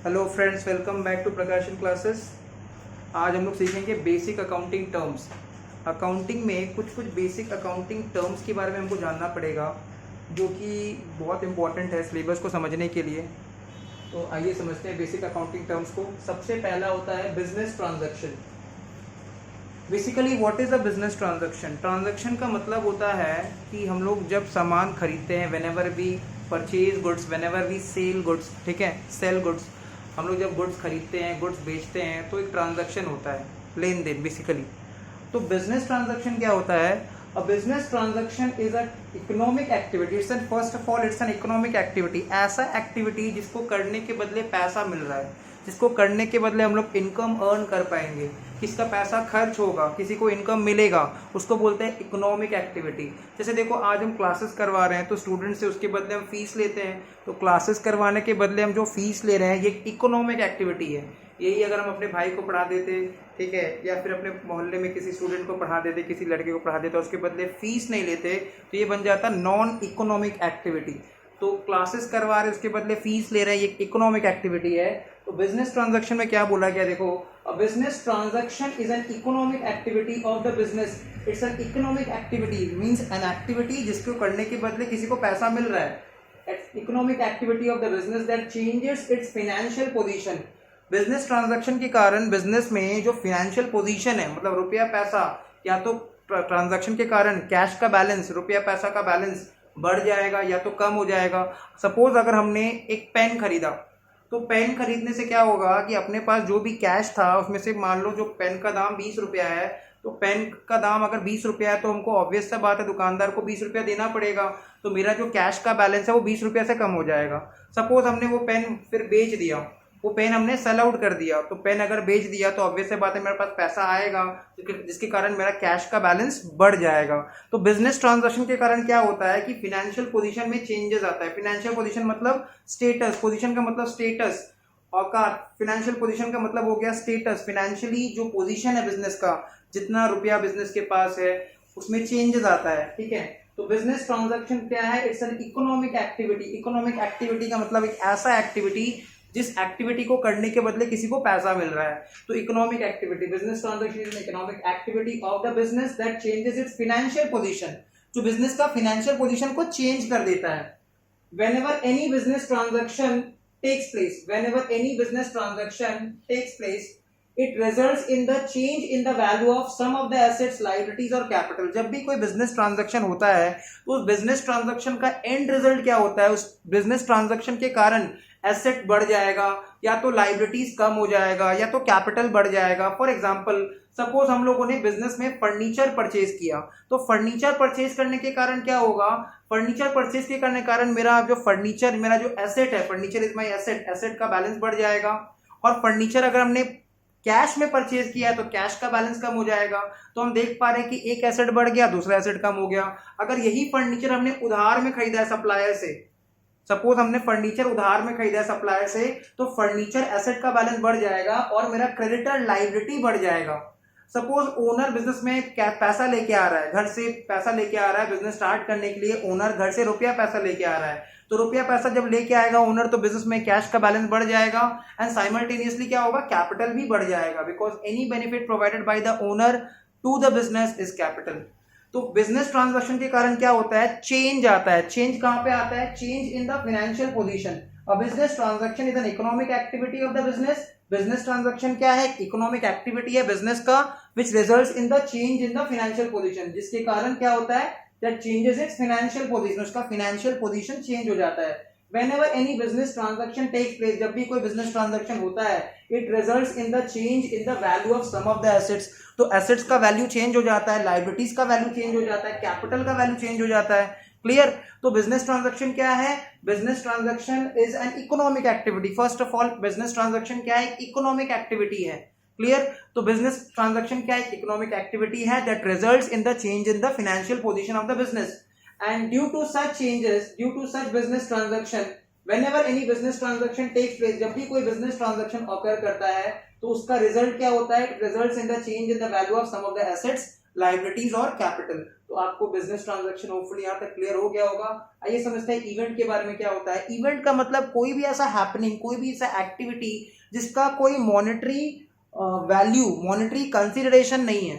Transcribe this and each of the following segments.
Hello friends, welcome back to Prakashan classes. आज हम लोग सीखेंगे बेसिक अकाउंटिंग टर्म्स। अकाउंटिंग में कुछ कुछ बेसिक अकाउंटिंग टर्म्स के बारे में हमको जानना पड़ेगा, जो कि बहुत इंपॉर्टेंट है सिलेबस को समझने के लिए। तो आइए समझते हैं बेसिक अकाउंटिंग टर्म्स को। सबसे पहला होता है business transaction. Basically what is a business transaction? Transaction का मतलब होता है कि हम लोग जब सामान खरीदते हैं, whenever we purchase goods, whenever we sell goods, ठीक है, सेल गुड्स, हम लोग जब गुड्स खरीदते हैं, गुड्स बेचते हैं, तो एक ट्रांजैक्शन होता है, लेन देन बेसिकली। तो बिजनेस ट्रांजैक्शन क्या होता है? A business transaction is a economic activity. It's an first of all it's an economic activity. ऐसा एक्टिविटी जिसको करने के बदले पैसा मिल रहा है, जिसको करने के बदले हम लोग इनकम अर्न कर पाएंगे, किसका पैसा खर्च होगा, किसी को इनकम मिलेगा, उसको बोलते हैं इकोनॉमिक एक्टिविटी। जैसे देखो, आज हम क्लासेस करवा रहे हैं तो स्टूडेंट से उसके बदले हम फीस लेते हैं, तो क्लासेस करवाने के बदले हम जो फीस ले रहे हैं ये इकोनॉमिक एक्टिविटी है। यही अगर हम अपने भाई को पढ़ा देते, ठीक है, या फिर अपने मोहल्ले में किसी स्टूडेंट को पढ़ा देते, किसी लड़के को पढ़ा देते, उसके बदले फीस नहीं लेते, तो ये बन जाता नॉन इकोनॉमिक एक्टिविटी। तो क्लासेस करवा रहे उसके बदले फीस ले रहे हैं, ये इकोनॉमिक एक्टिविटी है। तो बिजनेस ट्रांजैक्शन में क्या बोला गया, देखो, a business transaction is an economic activity of the business. It's an economic activity means an activity जिसको करने के बदले किसी को पैसा मिल रहा है। Economic activity of the business that changes it's financial position. Business transaction के कारण बिजनेस में जो फाइनेंशियल पोजीशन है, मतलब रुपया पैसा, या तो ट्रांजैक्शन के कारण कैश का बैलेंस, रुपया पैसा का बैलेंस बढ़ जाएगा या तो कम हो जाएगा। सपोज अगर हमने एक पेन खरीदा, तो पेन खरीदने से क्या होगा कि अपने पास जो भी कैश था उसमें से मान लो जो पेन का दाम 20 रुपया है, तो पेन का दाम अगर 20 रुपया है तो हमको ऑब्वियस सा बात है दुकानदार को 20 रुपया देना पड़ेगा। तो मेरा जो कैश का बैलेंस है वो 20 रुपया से कम हो जाएगा। सपोज हमने वो पेन फिर बेच दिया, वो पेन हमने सेल आउट कर दिया, तो पेन अगर बेच दिया तो ऑब्वियस बात है मेरे पास पैसा आएगा, जिसके कारण मेरा कैश का बैलेंस बढ़ जाएगा। तो बिजनेस ट्रांजैक्शन के कारण क्या होता है कि फाइनेंशियल पोजीशन में चेंजेस आता है। फाइनेंशियल पोजीशन मतलब स्टेटस, पोजीशन का मतलब स्टेटस, और का फाइनेंशियल पोजीशन का मतलब हो गया स्टेटस। फाइनेंशियली जो पोजीशन है बिजनेस का, जितना रुपया बिजनेस के पास है, उसमें चेंजेस आता है, ठीक है। तो बिजनेस ट्रांजैक्शन क्या है? It's an economic activity. Economic activity का मतलब एक ऐसा एक्टिविटी जिस एक्टिविटी को करने के बदले किसी को पैसा मिल रहा है। तो economic activity, business transaction is an economic activity of the business that changes it's financial position, जो बिजनेस का फाइनेंशियल पोजीशन को चेंज कर देता है। whenever any business transaction takes place, whenever any business transaction takes place, it results in the change in the value of some of the assets, liabilities और capital। जब भी कोई business transaction होता है तो उस बिजनेस ट्रांजैक्शन का and result क्या होता है? उस बिजनेस ट्रांजैक्शन के कारण एसेट बढ़ जाएगा, या तो लाइबिलिटीज कम हो जाएगा, या तो कैपिटल बढ़ जाएगा। फॉर एग्जांपल, सपोज हम लोगों ने बिजनेस में फर्नीचर परचेज किया, तो फर्नीचर परचेज करने के कारण क्या होगा? फर्नीचर परचेज के करने कारण मेरा जो फर्नीचर, मेरा जो एसेट है, furniture is my asset, asset का बैलेंस बढ़ जाएगा। और फर्नीचर अगर हमने कैश में परचेज किया है तो कैश का बैलेंस कम हो जाएगा। तो हम देख पा रहे हैं कि एक एसेट बढ़ गया, दूसरा एसेट कम हो गया। अगर यही फर्नीचर हमने उधार में खरीदा है सप्लायर से, सपोज हमने फर्नीचर उधार में खरीदा है सप्लायर से, तो फर्नीचर एसेट का बैलेंस बढ़ जाएगा और मेरा क्रेडिटर लायबिलिटी बढ़ जाएगा। सपोज ओनर बिजनेस में क्या पैसा लेके आ रहा है, घर से पैसा लेके आ रहा है, बिजनेस स्टार्ट करने के लिए ओनर घर से रुपया पैसा लेके आ रहा है, तो रुपया पैसा जब लेके आएगा ओनर, तो बिजनेस में कैश का बैलेंस बढ़ जाएगा, एंड साइमल्टेनियसली क्या होगा? कैपिटल भी बढ़ जाएगा, because any benefit provided by the owner to the business is capital. तो बिजनेस ट्रांजैक्शन के कारण क्या होता है? चेंज आता है। चेंज कहां पे आता है? Change in the financial position. A business transaction is an economic activity of the business. Business transaction क्या है? इकोनॉमिक एक्टिविटी है बिजनेस का, which results in the change in the financial position, जिसके कारण क्या होता है? That changes it's financial position, उसका फाइनेंशियल पोजीशन चेंज हो जाता है। whenever any business transaction takes place, जब भी कोई बिजनेस ट्रांजैक्शन होता है, it results in the change in the value of some of the assets। तो एसेट्स का वैल्यू चेंज हो जाता है, लाइबिलिटीज का वैल्यू चेंज हो जाता है, कैपिटल का वैल्यू चेंज हो जाता है। क्लियर? तो बिजनेस ट्रांजैक्शन क्या है? Business transaction is an economic activity. First of all, business transaction क्या है? इकोनॉमिक एक्टिविटी है। क्लियर? तो बिजनेस ट्रांजैक्शन क्या है? इकोनॉमिक एक्टिविटी है that results in the change in the financial position of the business. And due to such changes, due to such business transaction, whenever any business transaction takes place, जब भी कोई business transaction occur करता है, तो उसका result क्या होता है? It results in the change in the value of some of the assets, liabilities और कैपिटल। तो आपको बिजनेस ट्रांजैक्शन होपफुली यहाँ तक क्लियर हो गया होगा। आइए समझते हैं इवेंट के बारे में क्या होता है। इवेंट का मतलब कोई भी ऐसा हैपनिंग, कोई भी ऐसा एक्टिविटी जिसका कोई मॉनेटरी वैल्यू, मॉनेटरी कंसिडरेशन नहीं है।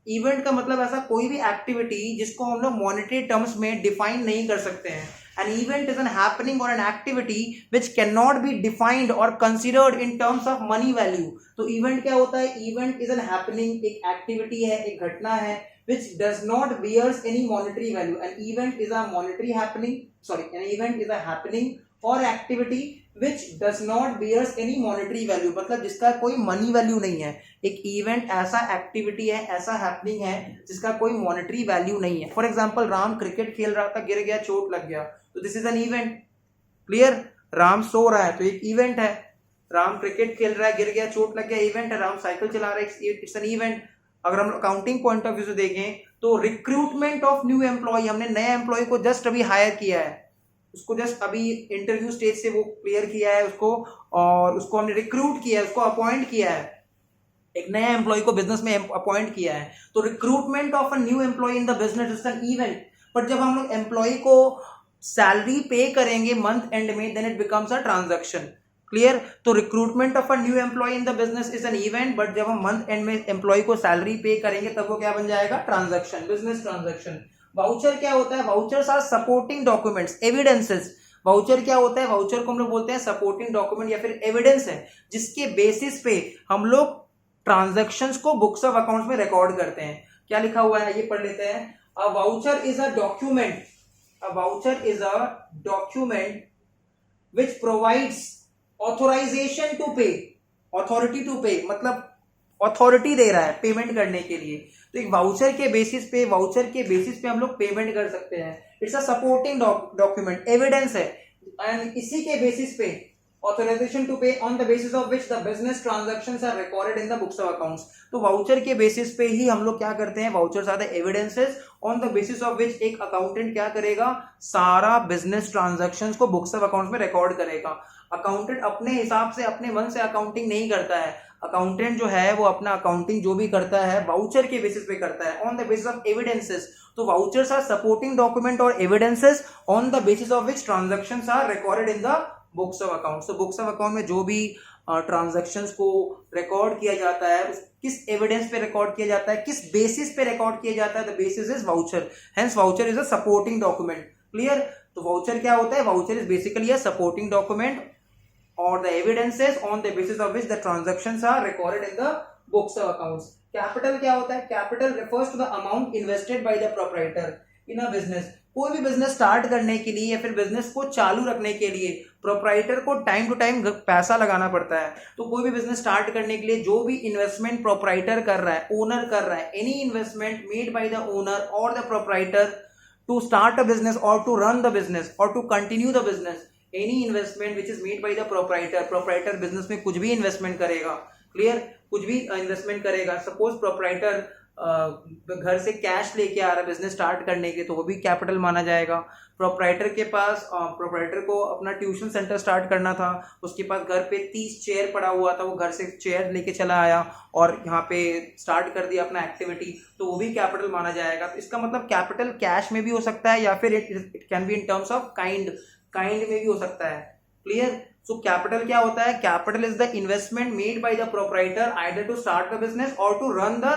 इवेंट का मतलब ऐसा कोई भी एक्टिविटी जिसको हम लोग मॉनेटरी टर्म्स में डिफाइन नहीं कर सकते हैं। An event is an happening or an activity which cannot be defined or considered in terms of money value. तो event क्या होता है? Event is an happening, एक activity है, एक घटना है which does not bears any monetary value. An event is a monetary happening, sorry, an event is a happening or activity which does not bears any monetary value, मतलब जिसका कोई money value नहीं है। एक इवेंट ऐसा activity है, ऐसा happening है जिसका कोई मॉनेटरी वैल्यू नहीं है। फॉर एग्जांपल राम क्रिकेट खेल रहा था, गिर गया, चोट लग गया, तो this is an event. Clear? Ram सो रहा है तो एक इवेंट है। राम क्रिकेट खेल रहा है, गिर गया, चोट लग गया, इवेंट है। राम साइकिल चला रहा है, इट्स एन इवेंट। अगर हम अकाउंटिंग पॉइंट ऑफ व्यू से देखें तो रिक्रूटमेंट ऑफ न्यू एम्प्लॉय, हमने नए एम्प्लॉय को जस्ट अभी हायर किया है, उसको जस्ट अभी इंटरव्यू स्टेज से वो क्लियर किया है उसको, और उसको हमने रिक्रूट किया है, उसको अपॉइंट किया है, एक नया एम्प्लॉय को बिजनेस में अपॉइंट किया है। तो recruitment of a new employ in the business is an event. But जब हम लोग एम्प्लॉय को सैलरी पे करेंगे मंथ एंड में, then it becomes a transaction. Clear? तो recruitment of a new employ in the business is an event, but जब हम month end में एम्प्लॉय को सैलरी पे करेंगे तब वो क्या बन जाएगा? Transaction, business transaction. वाउचर क्या होता है? Vouchers are supporting documents, evidences. Voucher क्या होता है? वाउचर को हम लोग बोलते हैं सपोर्टिंग डॉक्यूमेंट या फिर एविडेंस है, जिसके बेसिस पे हम लोग ट्रांजैक्शंस को बुक्स ऑफ अकाउंट्स में रिकॉर्ड करते हैं। क्या लिखा हुआ है ये पढ़ लेते हैं। A voucher is a document, a voucher is a document which provides authorization to pay, authority to pay, मतलब अथॉरिटी दे रहा है पेमेंट करने के लिए। तो एक वाउचर के बेसिस पे, वाउचर के बेसिस पे हम लोग पेमेंट कर सकते हैं। It's a supporting document, evidence है, एंड इसी के बेसिस पे authorization to pay on the basis of which the business transactions are recorded in the books of accounts। तो वाउचर के बेसिस पे ही हम लोग क्या करते हैं? Vouchers are the evidences on the basis of which एक अकाउंटेंट क्या करेगा? सारा बिजनेस ट्रांजैक्शंस को बुक्स ऑफ अकाउंट्स में रिकॉर्ड करेगा। अकाउंटेंट अपने हिसाब से, अपने मन से अकाउंटिंग नहीं करता है। अकाउंटेंट जो है वो अपना अकाउंटिंग जो भी करता है वाउचर के बेसिस पे करता है, on the basis of evidences. तो वाउचर्स आर सपोर्टिंग डॉक्यूमेंट और evidences on the basis of which transactions are recorded in the books of account. तो बुक्स ऑफ अकाउंट में जो भी ट्रांजैक्शंस को रिकॉर्ड किया जाता है, किस एविडेंस पे रिकॉर्ड किया जाता है, किस बेसिस पे रिकॉर्ड किया जाता है, the basis is voucher, hence voucher is a supporting document. Clear? तो वाउचर क्या होता है? Voucher is basically a supporting document और the evidences on the basis of which the transactions are recorded in the books of accounts. Capital क्या होता है? Capital refers to the amount invested by the proprietor in a business. कोई भी business start करने के लिए या फिर बिजनेस को चालू रखने के लिए प्रोप्राइटर को टाइम टू टाइम पैसा लगाना पड़ता है। तो कोई भी बिजनेस स्टार्ट करने के लिए जो भी इन्वेस्टमेंट प्रोप्राइटर कर रहा है, ओनर कर रहा है, any investment made by the owner और the proprietor to start a business और टू रन द बिजनेस और to continue the business, any investment which is made by the proprietor. Proprietor business में कुछ भी investment करेगा। Clear? कुछ भी investment करेगा। सपोज प्रोप्राइटर घर से कैश लेके आ रहा है बिजनेस स्टार्ट करने के, तो वो भी कैपिटल माना जाएगा। प्रोप्राइटर के पास, प्रोप्राइटर को अपना ट्यूशन सेंटर स्टार्ट करना था, उसके पास घर पे 30 चेयर पड़ा हुआ था, वो घर से चेयर लेके चला आया और यहाँ पे स्टार्ट कर दिया अपना एक्टिविटी, तो वो भी कैपिटल माना जाएगा। तो इसका मतलब कैपिटल कैश में भी हो सकता है या फिर it can be in terms of kind में भी हो सकता है। क्लियर? सो कैपिटल क्या होता है? Capital is the investment made by the proprietor either to start the business और to run the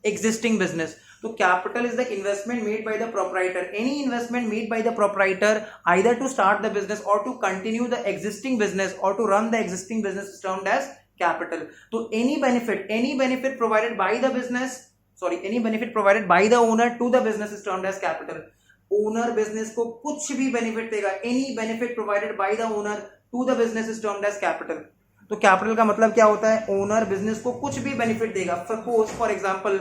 existing business। तो capital is the investment made by the proprietor, any investment made by the proprietor either to start the business or to continue the existing business or to run the existing business is termed as capital। तो any benefit provided by the business, any benefit provided by the owner to the business is termed as capital। Owner business को कुछ भी benefit देगा, any benefit provided by the owner to the business is termed as capital। तो capital का मतलब क्या होता है? ओनर बिजनेस को कुछ भी बेनिफिट देगा। सपोज फॉर एग्जांपल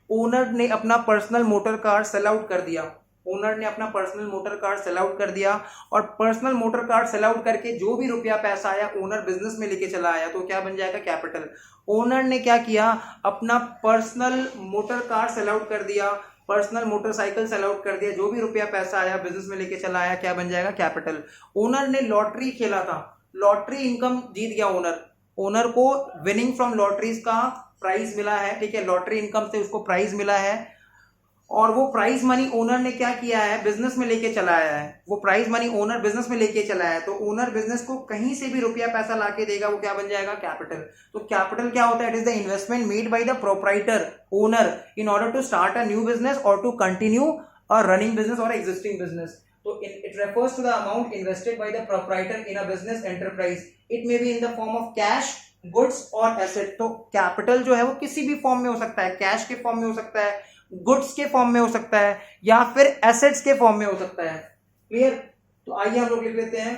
ओनर ने अपना personal motor car sell out कर दिया, ओनर ने अपना personal motor car sell out कर दिया और personal motor car sell out करके जो भी रुपया पैसा आया ओनर बिजनेस में लेके चला आया, तो क्या बन जाएगा? कैपिटल। ओनर ने क्या किया? अपना personal motor car sell out कर दिया, पर्सनल मोटरसाइकिल सेल आउट कर दिया, जो भी रुपया पैसा आया बिजनेस में लेके चला आया, क्या बन जाएगा? कैपिटल। ओनर ने लॉटरी खेला था, लॉटरी इनकम जीत गया ओनर को विनिंग फ्रॉम लॉटरीज का प्राइज मिला है, ठीक है, लॉटरी इनकम से उसको प्राइज मिला है, और वो प्राइज मनी ओनर ने क्या किया है, बिजनेस में लेके चला आया है, वो प्राइज मनी ओनर बिजनेस में लेके चला है, तो ओनर बिजनेस को कहीं से भी रुपया पैसा लाके देगा, वो क्या बन जाएगा, कैपिटल। तो कैपिटल क्या होता है, it is the investment made by the proprietor owner in order to start a new business और to continue a running business और एग्जिस्टिंग बिजनेस। तो it refers to the amount invested by the proprietor in a business enterprise, it may be in the form of cash, goods और asset. तो capital जो है वो किसी भी form में हो सकता है, कैश के फॉर्म में हो सकता है, गुड्स के फॉर्म में हो सकता है, या फिर एसेट्स के फॉर्म में हो सकता है। क्लियर? तो आइए हम लोग लिख लेते हैं,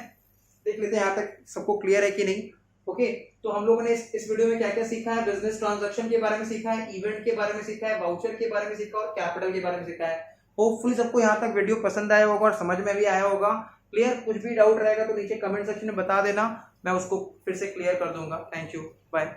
देख लेते हैं यहां तक सबको क्लियर है कि नहीं। ओके, तो हम लोगों ने इस वीडियो में क्या क्या सीखा है, बिजनेस ट्रांजैक्शन के बारे में सीखा है, इवेंट के बारे में सीखा है, वाउचर के बारे में सीखा और कैपिटल के बारे में सीखा है। होपफुली सबको यहाँ तक वीडियो पसंद आया होगा और समझ में भी आया होगा। क्लियर? कुछ भी डाउट रहेगा तो नीचे कमेंट सेक्शन में बता देना, मैं उसको फिर से क्लियर कर दूंगा। Thank you, bye.